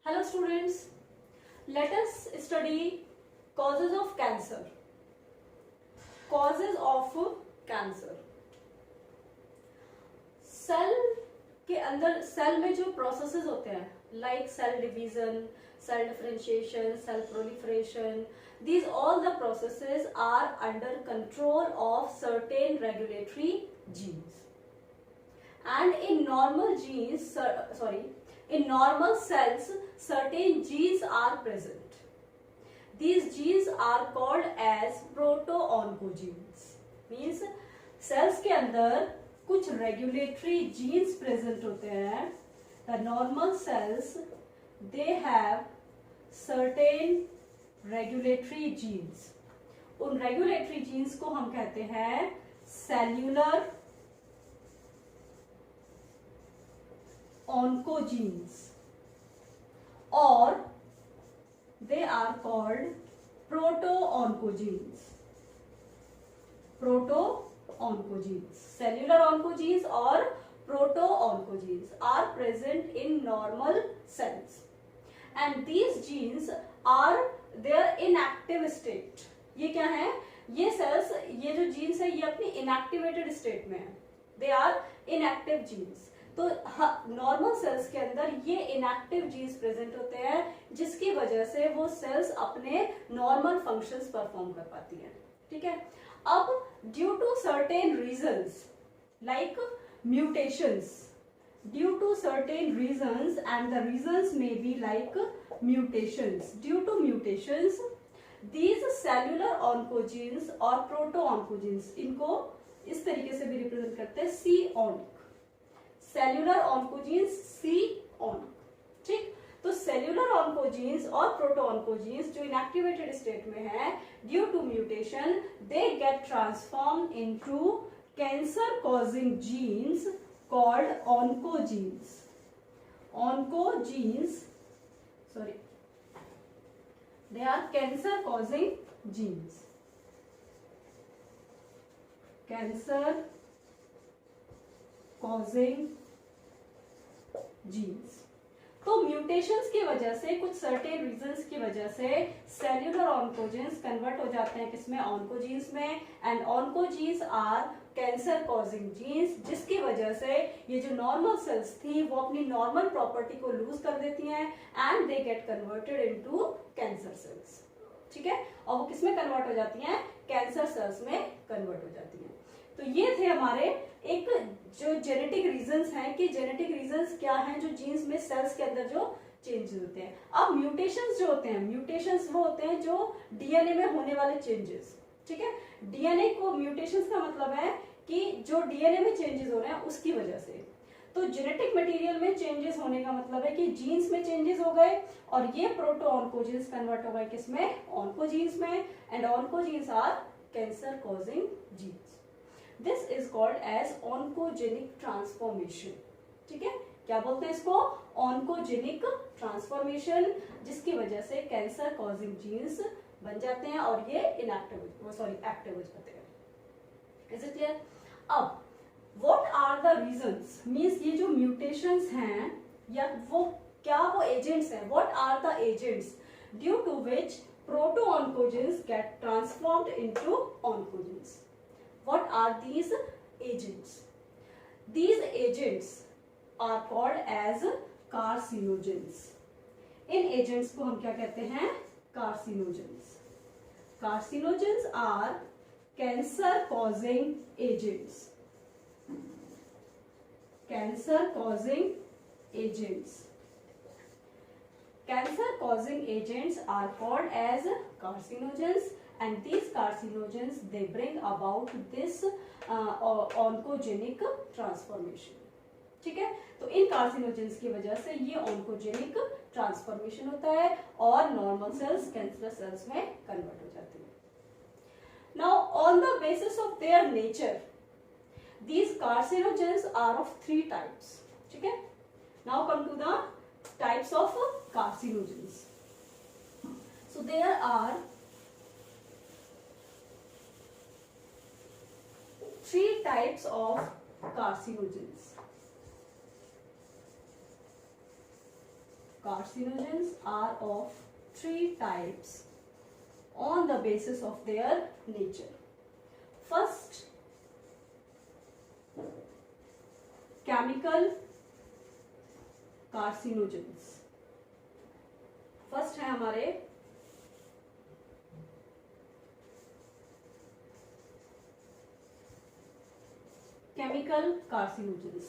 Hello students, let us study causes of cancer. Causes of cancer. Cell के अंदर cell में जो processes होते हैं like cell division, cell differentiation, cell proliferation, these all the processes are under control of certain regulatory genes. And in normal genes, in normal cells, certain genes are present. These genes are called as proto-oncogenes. Means cells के अंदर कुछ regulatory genes present होते हैं. The normal cells, they have certain regulatory genes. उन regulatory genes को हम कहते हैं cellular oncogenes, or they are called proto-oncogenes. Proto-oncogenes, cellular oncogenes or proto-oncogenes are present in normal cells, and these genes are their inactive state. ये क्या है? ये cells, ये जो genes है, ये अपनी inactivated state में है. They are inactive genes. तो नॉर्मल सेल्स के अंदर ये इनएक्टिव जीन्स प्रेजेंट होते हैं, जिसकी वजह से वो सेल्स अपने नॉर्मल फंक्शंस परफॉर्म कर पाती हैं. ठीक है. अब due to certain reasons like mutations, due to certain reasons, and the reasons may be like mutations, due to mutations these cellular oncogenes और प्रोटो ऑन्कोजीन्स, इनको इस तरीके से भी रिप्रेजेंट करते हैं C on, cellular oncogenes C on. ठीक. तो सेल्यूलर ऑन्कोजीन्स और प्रोटो ऑन्कोजीन्स जो इनएक्टिवेटेड स्टेट में है due to mutation, they get transform into cancer causing genes called oncogenes. Oncogenes, sorry, they are cancer causing genes. Cancer causing genes. तो mutations की वजह से, कुछ सर्टेन रीजंस की वजह से सेल्यूलर ऑन्कोजीन्स कन्वर्ट हो जाते हैं किसमें? ऑन्कोजीन्स में. And oncogenes are cancer causing genes, जिसकी वजह से ये जो नॉर्मल सेल्स थी वो अपनी नॉर्मल प्रॉपर्टी को लूज कर देती हैं and they get converted into cancer cells. ठीक है. और वो किसमें कन्वर्ट हो जाती हैं? कैंसर सेल्स में कन्वर्ट हो जाती हैं. तो ये थे हमारे एक जो जेनेटिक रीजंस हैं कि जेनेटिक रीजंस क्या हैं जो जीन्स में, सेल्स के अंदर जो चेंजेस होते हैं. अब म्यूटेशंस जो होते हैं, म्यूटेशंस वो होते हैं जो डीएनए में होने वाले चेंजेस. ठीक है. डीएनए को, म्यूटेशंस का मतलब है कि जो डीएनए में चेंजेस हो रहे हैं उसकी वजह से. तो जेनेटिक मटेरियल में चेंजेस होने का मतलब है कि जीन्स में चेंजेस हो गए और ये प्रोटो ऑन्कोजीन्स कन्वर्ट हो गए किसमें? ऑन्कोजीन्स में. And oncogenes are cancer causing genes. This is called as oncogenic transformation. ठीक है. क्या बोलते हैं इसको? ऑन्कोजेनिक ट्रांसफॉर्मेशन, जिसकी वजह से कैंसर कॉजिंग जीन्स बन जाते हैं और ये एक्टिव हो जाते हैं. Is it clear? अब what are the reasons, means ये जो म्यूटेशंस हैं या वो क्या वो एजेंट्स हैं, what are the agents due to which proto oncogenes get transformed into oncogenes. What are these agents? These agents are called as carcinogens. In agents को हम क्या कहते हैं? Carcinogens. Carcinogens are cancer causing agents. Cancer causing agents. Cancer causing agents are called as carcinogens. And these carcinogens, they bring about this oncogenic transformation. ठीक है. तो इन carcinogens की वजह से ये ऑन्कोजेनिक ट्रांसफॉर्मेशन होता है और नॉर्मल सेल्स कैंसर सेल्स में कन्वर्ट हो जाती है. Now on the basis of their nature, these carcinogens are of 3 types. ठीक है. Now come to the types of carcinogens. So there are 3 types of carcinogens. carcinogens are of three types on the basis of their nature. First, chemical carcinogens. First है हमारे chemical carcinogens.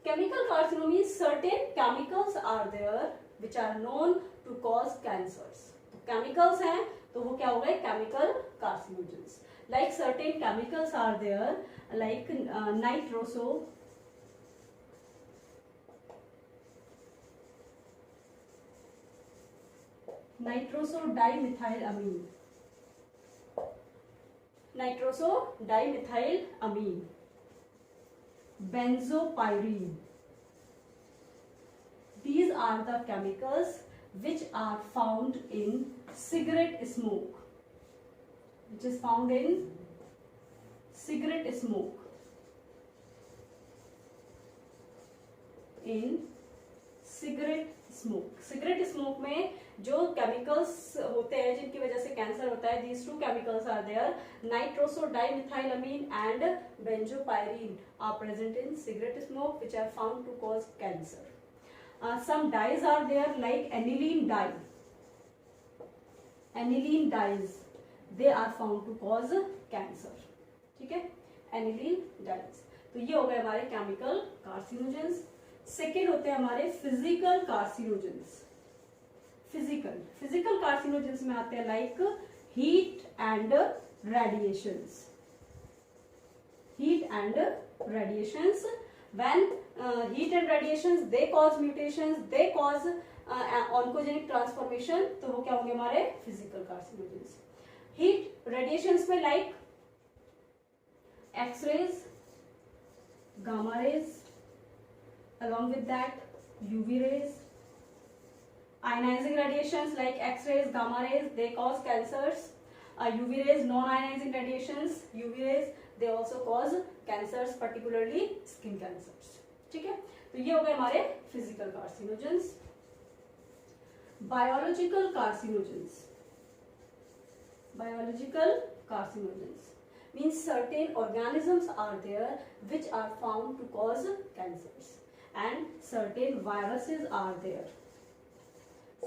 Chemical carcinogen means certain chemicals are there which are known to cause cancers. तो chemicals हैं तो वो क्या हो गए chemical carcinogens. Like certain chemicals are there like nitrosodimethylamine, benzopyrene. These are the chemicals which are found in cigarette smoke, which is found in cigarette smoke. In cigarette smoke में जो chemicals होते हैं जिनकी वजह से कैंसर होता है, these two chemicals are there, nitrosodimethylamine and benzopyrene are present in cigarette smoke which are found to cause cancer. Some dyes are there like aniline dye. Aniline dyes, they are found to cause cancer. ठीक है, aniline dyes. तो ये हो गए हमारे chemical carcinogens. Second होते हैं हमारे फिजिकल कार्सिनोजेंस. फिजिकल कार्सिनोजेंस में आते हैं like heat and radiations. When heat and radiations they cause mutations, they cause oncogenic transformation, तो वो क्या होंगे हमारे फिजिकल कार्सिनोजेंस. हीट रेडिएशंस में like X-rays, gamma rays, along with that UV rays. Ionizing radiations like X-rays, gamma rays, they cause cancers. UV rays, non-ionizing radiations, UV rays, they also cause cancers, particularly skin cancers. ठीक है, तो ये हो गए हमारे physical carcinogens. Biological carcinogens means certain organisms are there which are found to cause cancers. And certain viruses are there.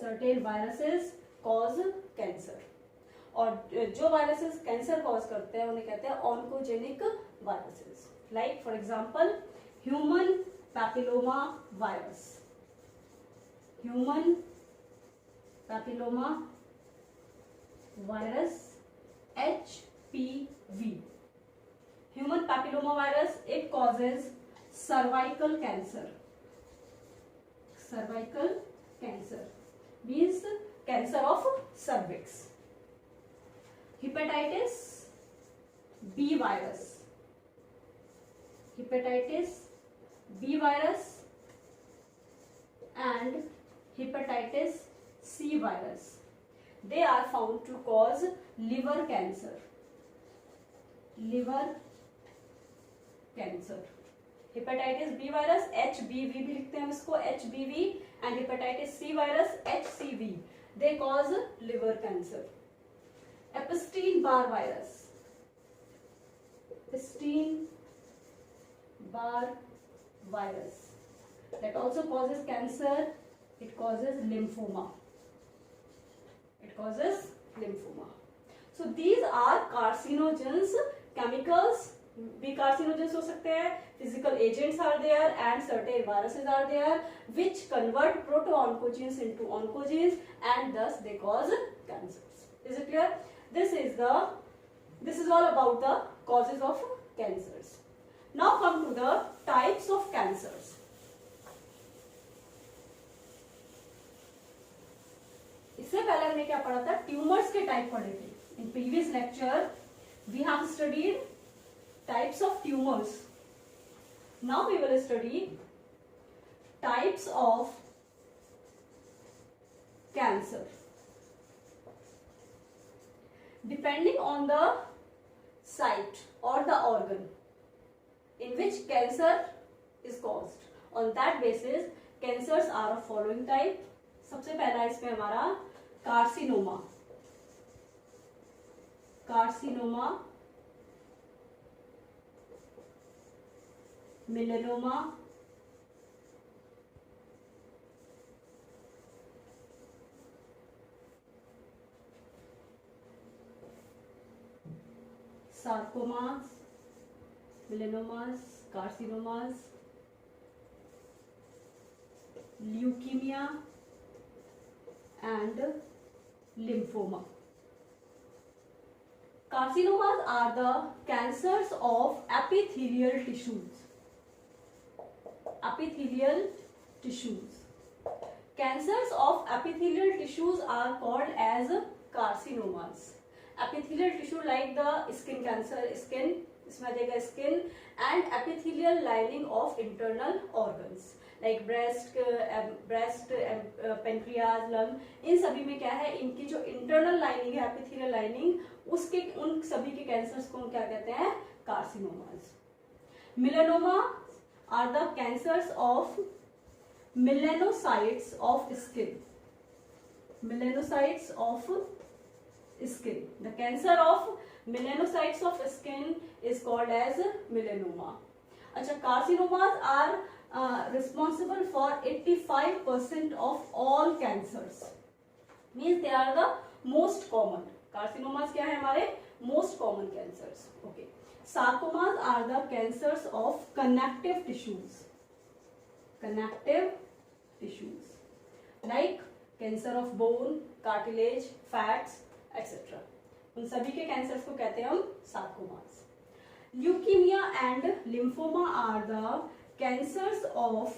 Certain viruses cause cancer. और जो viruses cancer cause करते हैं उन्हें कहते हैं oncogenic viruses. Like for example, human papilloma virus. Human papilloma virus, HPV. Human papilloma virus, it causes cervical cancer. Cervical cancer means cancer of cervix. Hepatitis B virus. Hepatitis B virus and hepatitis C virus. They are found to cause liver cancer. Liver cancer. Hepatitis B virus HBV भी लिखते हैं हम इसको, HBV, and hepatitis C virus HCV, they cause liver cancer. Epstein Barr virus, Epstein Barr virus that also causes cancer. It causes lymphoma. So these are carcinogens. Chemicals भी carcinogens हो सकते हैं. Physical agents are there and certain viruses are there which convert proto-oncogenes into oncogenes and thus they cause cancers. Is it clear? This is all about the causes of cancers. Now come to the types of cancers. इससे पहले हमने क्या पढ़ा था? Tumours के type पढ़े थे. In previous lecture we have studied types of tumours. Now we will study types of cancer. Depending on the site or the organ in which cancer is caused, on that basis cancers are of following type. सबसे पहला इसमें हमारा carcinoma, carcinoma, melanoma, sarcomas, melanomas, carcinomas, leukemia and lymphoma. Carcinomas are the cancers of epithelial tissues. Epithelial tissues. Cancers of epithelial tissues are called as carcinomas. Epithelial tissue like the skin cancer, skin, इसमें आ जाएगा skin and epithelial lining of internal organs like breast, pancreas, lung. इन सभी में क्या है, इनकी जो internal lining है, epithelial lining, उसके उन सभी के cancers को हम क्या कहते हैं, carcinomas. Melanoma are the cancers of melanocytes of skin. Melanocytes of skin. The cancer of melanocytes of skin is called as melanoma. अच्छा, carcinomas are responsible for 85% of all cancers. Means they are the most common. Carcinomas क्या है हमारे most common cancers. Okay. Sarcomas are the cancers of connective tissues. Connective tissues like cancer of bone, cartilage, fats, etc. उन सभी के cancers को कहते हैं हम sarcomas. Leukemia and lymphoma are the cancers of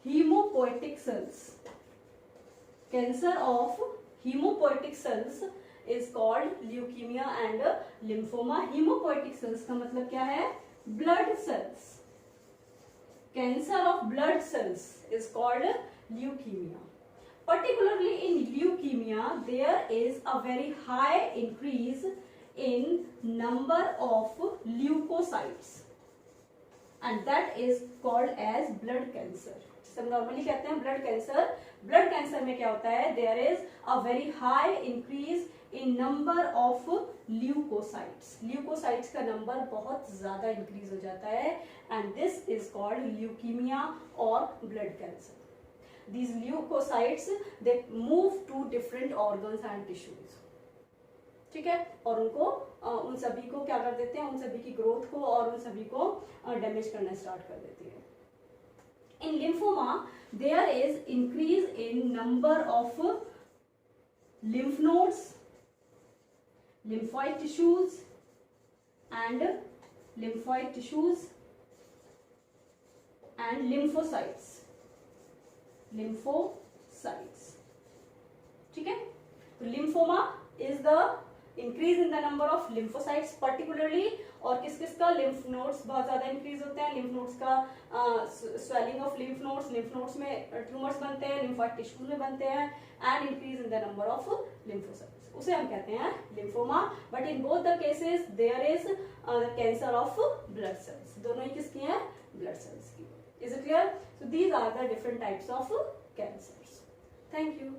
hemopoietic cells. Cancer of hemopoietic cells is called leukemia and lymphoma. Hemopoietic cells का मतलब क्या है, blood cells. Cancer of blood cells is called leukemia. Particularly in leukemia, there is a very high increase in number of leukocytes, and that is called as blood cancer. हम normally कहते हैं blood cancer. Blood cancer में क्या होता है, there is a very high increase in number of leukocytes. Leukocytes का number बहुत ज्यादा इंक्रीज हो जाता है and this is called leukemia और blood cancer. These leukocytes they move to different organs and tissues. ठीक है, और उनको उन सभी को क्या कर देते हैं, उन सभी की ग्रोथ को और उन सभी को डैमेज करना स्टार्ट कर देती है. In lymphoma, there is increase in number of lymph nodes, lymphoid tissues, and lymphocytes. Lymphocytes. ठीक है, तो lymphoma is the increase in the number of lymphocytes particularly. और किस किस का, लिम्फ नोड्स बहुत ज्यादा इंक्रीज होते हैं. लिम्फ नोड्स का स्वेलिंग ऑफ लिम्फ नोड्स में ट्यूमर्स बनते हैं, लिम्फोइड टिश्यूज में बनते हैं and increase in the number of lymphocytes, उसे हम कहते हैं lymphoma. But in both the cases there is cancer of blood cells. दोनों ही किसकी हैं, ब्लड सेल्स की. Is it clear? So these are the different types of cancers. Thank you.